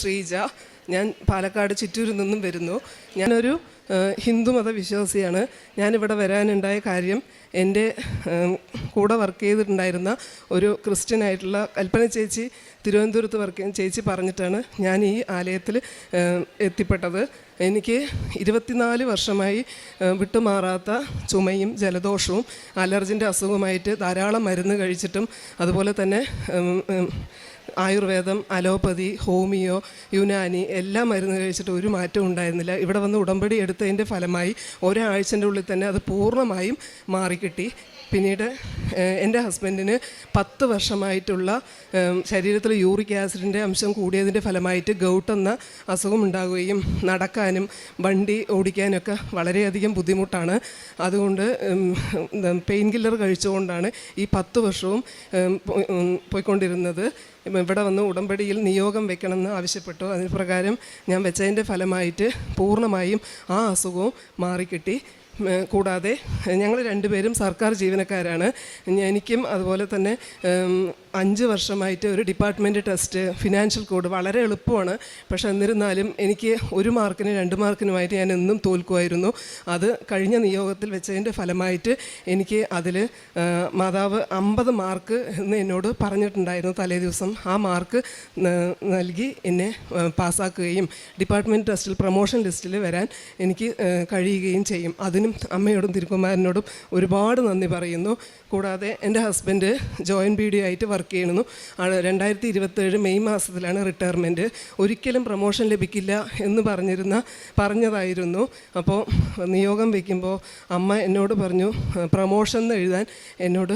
ശ്രീജ. ഞാൻ പാലക്കാട് ചിറ്റൂരിൽ നിന്നും വരുന്നു. ഞാനൊരു ഹിന്ദുമത വിശ്വാസിയാണ്. ഞാനിവിടെ വരാനുണ്ടായ കാര്യം, എൻ്റെ കൂടെ വർക്ക് ചെയ്തിട്ടുണ്ടായിരുന്ന ഒരു ക്രിസ്ത്യനായിട്ടുള്ള കൽപ്പന ചേച്ചി, തിരുവനന്തപുരത്ത് വർക്ക് ചെയ്യുന്ന ചേച്ചി പറഞ്ഞിട്ടാണ് ഞാൻ ഈ ആലയത്തിൽ എത്തിപ്പെട്ടത്. എനിക്ക് 24 വർഷമായി വിട്ടുമാറാത്ത ചുമയും ജലദോഷവും അലർജിൻ്റെ അസുഖമായിട്ട് ധാരാളം മരുന്ന് കഴിച്ചിട്ടും, അതുപോലെ തന്നെ ആയുർവേദം, അലോപ്പതി, ഹോമിയോ, യുനാനി എല്ലാം മരുന്ന് കഴിച്ചിട്ട് ഒരു മാറ്റവും ഉണ്ടായിരുന്നില്ല. ഇവിടെ വന്ന് ഉടമ്പടി എടുത്തതിൻ്റെ ഫലമായി ഒരാഴ്ചൻ്റെ ഉള്ളിൽ തന്നെ അത് പൂർണ്ണമായും മാറിക്കിട്ടി. പിന്നീട് എൻ്റെ ഹസ്ബൻഡിന് 10 വർഷമായിട്ടുള്ള ശരീരത്തിൽ യൂറിക് ആസിഡിൻ്റെ അംശം കൂടിയതിൻ്റെ ഫലമായിട്ട് ഗൗട്ട് എന്ന അസുഖം ഉണ്ടാകുകയും നടക്കാനും വണ്ടി ഓടിക്കാനൊക്കെ വളരെയധികം ബുദ്ധിമുട്ടാണ്. അതുകൊണ്ട് പെയിൻ കില്ലർ കഴിച്ചുകൊണ്ടാണ് ഈ 10 വർഷവും പോയിക്കൊണ്ടിരുന്നത്. ഇവിടെ വന്ന് ഉടമ്പടിയിൽ നിയോഗം വെക്കണമെന്ന് ആവശ്യപ്പെട്ടു. അതിന് പ്രകാരം ഞാൻ വെച്ചതിൻ്റെ ഫലമായിട്ട് പൂർണ്ണമായും ആ അസുഖവും മാറിക്കിട്ടി. കൂടാതെ ഞങ്ങൾ രണ്ടുപേരും സർക്കാർ ജീവനക്കാരാണ്. എനിക്കും അതുപോലെ തന്നെ 5 വർഷമായിട്ട് ഒരു ഡിപ്പാർട്ട്മെൻറ്റ് ടെസ്റ്റ്, ഫിനാൻഷ്യൽ കോഡ് വളരെ എളുപ്പമാണ്. പക്ഷേ എന്നിരുന്നാലും എനിക്ക് 1 മാർക്കിന് 2 മാർക്കിനുമായിട്ട് ഞാൻ എന്നും തോൽക്കുമായിരുന്നു. അത് കഴിഞ്ഞ നിയോഗത്തിൽ വെച്ചതിൻ്റെ ഫലമായിട്ട് എനിക്ക് അതിൽ മാതാവ് 50 മാർക്ക് എന്ന് എന്നോട് പറഞ്ഞിട്ടുണ്ടായിരുന്നു തലേ ദിവസം. ആ മാർക്ക് നൽകി എന്നെ പാസ്സാക്കുകയും ഡിപ്പാർട്ട്മെൻറ്റ് ടെസ്റ്റിൽ പ്രൊമോഷൻ ലിസ്റ്റിൽ വരാൻ എനിക്ക് കഴിയുകയും ചെയ്യും. അതിനും അമ്മയോടും തിരുക്കുമാരനോടും ഒരുപാട് നന്ദി പറയുന്നു. കൂടാതെ എൻ്റെ ഹസ്ബൻഡ് ജോയിൻറ്റ് BD ആയിട്ട് വർക്ക് ചെയ്യുന്നു. 2027 മെയ് മാസത്തിലാണ് റിട്ടയർമെൻറ്റ്. ഒരിക്കലും പ്രൊമോഷൻ ലഭിക്കില്ല എന്ന് പറഞ്ഞതായിരുന്നു. അപ്പോൾ നിയോഗം വയ്ക്കുമ്പോൾ അമ്മ എന്നോട് പറഞ്ഞു, പ്രൊമോഷൻ എന്ന് എഴുതാൻ എന്നോട്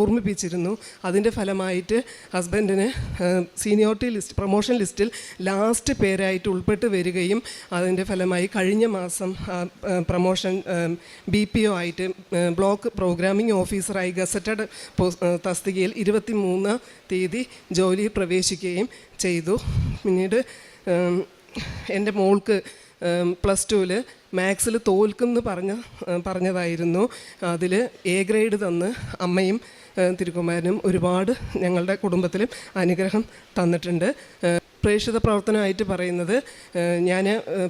ഓർമ്മിപ്പിച്ചിരുന്നു. അതിൻ്റെ ഫലമായിട്ട് ഹസ്ബൻഡിന് സീനിയോറിറ്റി ലിസ്റ്റ്, പ്രൊമോഷൻ ലിസ്റ്റിൽ ലാസ്റ്റ് പേരായിട്ട് ഉൾപ്പെട്ട് വരികയും അതിൻ്റെ ഫലമായി കഴിഞ്ഞ മാസം പ്രൊമോഷൻ BPO ആയിട്ട് ബ്ലോക്ക് പ്രോഗ്രാമിംഗ് ഓഫീസറായി ഗസറ്റഡ് തസ്തികയിൽ 23 തീയതി ജോലിയിൽ പ്രവേശിക്കുകയും ചെയ്തു. പിന്നീട് എൻ്റെ മോൾക്ക് +2 മാത്സിൽ തോൽക്കുമെന്ന് പറഞ്ഞതായിരുന്നു. അതിൽ A ഗ്രേഡ് തന്ന് അമ്മയും തിരുക്കുമാരനും ഒരുപാട് ഞങ്ങളുടെ കുടുംബത്തിലും അനുഗ്രഹം തന്നിട്ടുണ്ട്. പ്രേക്ഷിത പ്രവർത്തനമായിട്ട് പറയുന്നത്, ഞാൻ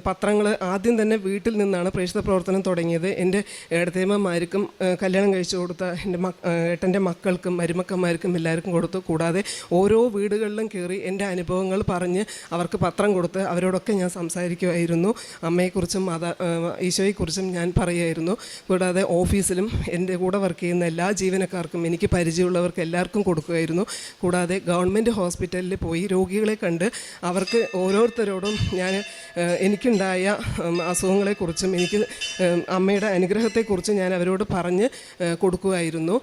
പത്രങ്ങൾ ആദ്യം തന്നെ വീട്ടിൽ നിന്നാണ് പ്രേക്ഷിത പ്രവർത്തനം തുടങ്ങിയത്. എൻ്റെ ഏടത്തേമ്മമാർക്കും കല്യാണം കഴിച്ചു കൊടുത്ത എൻ്റെ ഏട്ടൻ്റെ മക്കൾക്കും മരുമക്കന്മാർക്കും എല്ലാവർക്കും കൊടുത്തു. കൂടാതെ ഓരോ വീടുകളിലും കയറി എൻ്റെ അനുഭവങ്ങൾ പറഞ്ഞ് അവർക്ക് പത്രം കൊടുത്ത് അവരോടൊക്കെ ഞാൻ സംസാരിക്കുമായിരുന്നു. അമ്മയെക്കുറിച്ചും ഈശോയെക്കുറിച്ചും ഞാൻ പറയുമായിരുന്നു. കൂടാതെ ഓഫീസിലും എൻ്റെ കൂടെ വർക്ക് ചെയ്യുന്ന എല്ലാ ജീവനക്കാർക്കും, എനിക്ക് പരിചയമുള്ളവർക്ക് എല്ലാവർക്കും കൊടുക്കുമായിരുന്നു. കൂടാതെ ഗവൺമെൻറ് ഹോസ്പിറ്റലിൽ പോയി രോഗികളെ കണ്ട് അവർക്ക് ഓരോരുത്തരോടും ഞാൻ എനിക്കുണ്ടായ അസുഖങ്ങളെക്കുറിച്ചും എനിക്ക് അമ്മയുടെ അനുഗ്രഹത്തെക്കുറിച്ചും ഞാൻ അവരോട് പറഞ്ഞ് കൊടുക്കുമായിരുന്നു.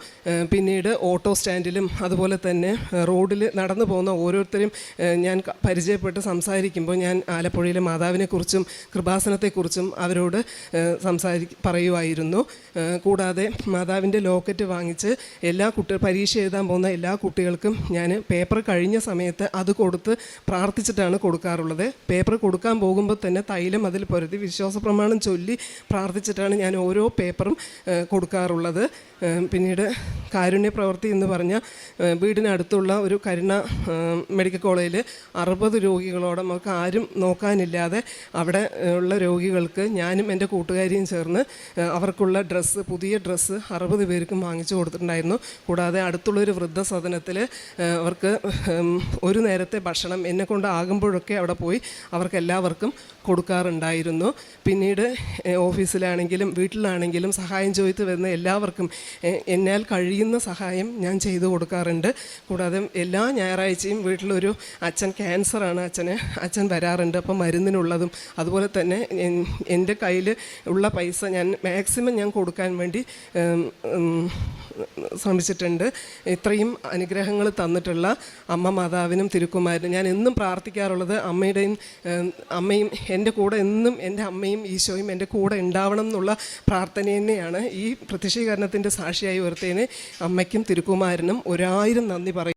പിന്നീട് ഓട്ടോ സ്റ്റാൻഡിലും അതുപോലെ തന്നെ റോഡിൽ നടന്നു പോകുന്ന ഓരോരുത്തരും ഞാൻ പരിചയപ്പെട്ട് സംസാരിക്കുമ്പോൾ ഞാൻ ആലപ്പുഴയിലെ മാതാവിനെക്കുറിച്ചും കൃപാസനത്തെക്കുറിച്ചും അവരോട് പറയുമായിരുന്നു. കൂടാതെ മാതാവിൻ്റെ ലോക്കറ്റ് വാങ്ങിച്ച് പരീക്ഷ എഴുതാൻ പോകുന്ന എല്ലാ കുട്ടികൾക്കും ഞാൻ പേപ്പർ കഴിഞ്ഞ സമയത്ത് അത് കൊടുത്ത് പ്രാർത്ഥിച്ചിട്ടാണ് കൊടുക്കാറുള്ളത്. പേപ്പർ കൊടുക്കാൻ പോകുമ്പോൾ തന്നെ തൈലം അതിൽ പുരട്ടി വിശ്വാസ പ്രമാണം ചൊല്ലി പ്രാർത്ഥിച്ചിട്ടാണ് ഞാൻ ഓരോ പേപ്പറും കൊടുക്കാറുള്ളത്. പിന്നീട് കാരുണ്യ പ്രവൃത്തി എന്ന് പറഞ്ഞാൽ വീടിനടുത്തുള്ള ഒരു കരുണ മെഡിക്കൽ കോളേജിൽ 60 രോഗികളോടെ നമുക്ക് ആരും നോക്കാനില്ലാതെ അവിടെ ഉള്ള രോഗികൾക്ക് ഞാനും എൻ്റെ കൂട്ടുകാരിയും ചേർന്ന് അവർക്കുള്ള പുതിയ ഡ്രസ്സ് 60 പേർക്കും വാങ്ങിച്ചു കൊടുത്തിട്ടുണ്ടായിരുന്നു. കൂടാതെ അടുത്തുള്ളൊരു വൃദ്ധസദനത്തിൽ അവർക്ക് ഒരു നേരത്തെ ഭക്ഷണം എന്നെക്കൊണ്ട് ആകുമ്പോഴൊക്കെ അവിടെ പോയി അവർക്ക് എല്ലാവർക്കും കൊടുക്കാറുണ്ടായിരുന്നു. പിന്നീട് ഓഫീസിലാണെങ്കിലും വീട്ടിലാണെങ്കിലും സഹായം ചോദിച്ച് വരുന്ന എല്ലാവർക്കും എന്നാൽ കഴിയുന്ന സഹായം ഞാൻ ചെയ്തു കൊടുക്കാറുണ്ട്. കൂടാതെ എല്ലാ ഞായറാഴ്ചയും വീട്ടിലൊരു അച്ഛൻ ക്യാൻസറാണ്, അച്ഛൻ വരാറുണ്ട്. അപ്പം മരുന്നിനുള്ളതും അതുപോലെ തന്നെ എൻ്റെ കയ്യിൽ ഉള്ള പൈസ ഞാൻ മാക്സിമം കൊടുക്കാൻ വേണ്ടി ശ്രമിച്ചിട്ടുണ്ട്. ഇത്രയും അനുഗ്രഹങ്ങൾ തന്നിട്ടുള്ള അമ്മ മാതാവിനും തിരുക്കുമാരനും ഞാൻ എന്നും പ്രാർത്ഥിക്കാറുള്ളത്, അമ്മയും എൻ്റെ കൂടെ എന്നും എൻ്റെ അമ്മയും ഈശോയും എൻ്റെ കൂടെ ഉണ്ടാവണം എന്നുള്ള പ്രാർത്ഥന തന്നെയാണ്. ഈ പ്രത്യക്ഷീകരണത്തിൻ്റെ സാക്ഷിയായി ഉയർത്തേന് അമ്മയ്ക്കും തിരുക്കുമാരനും 1000 നന്ദി പറയും.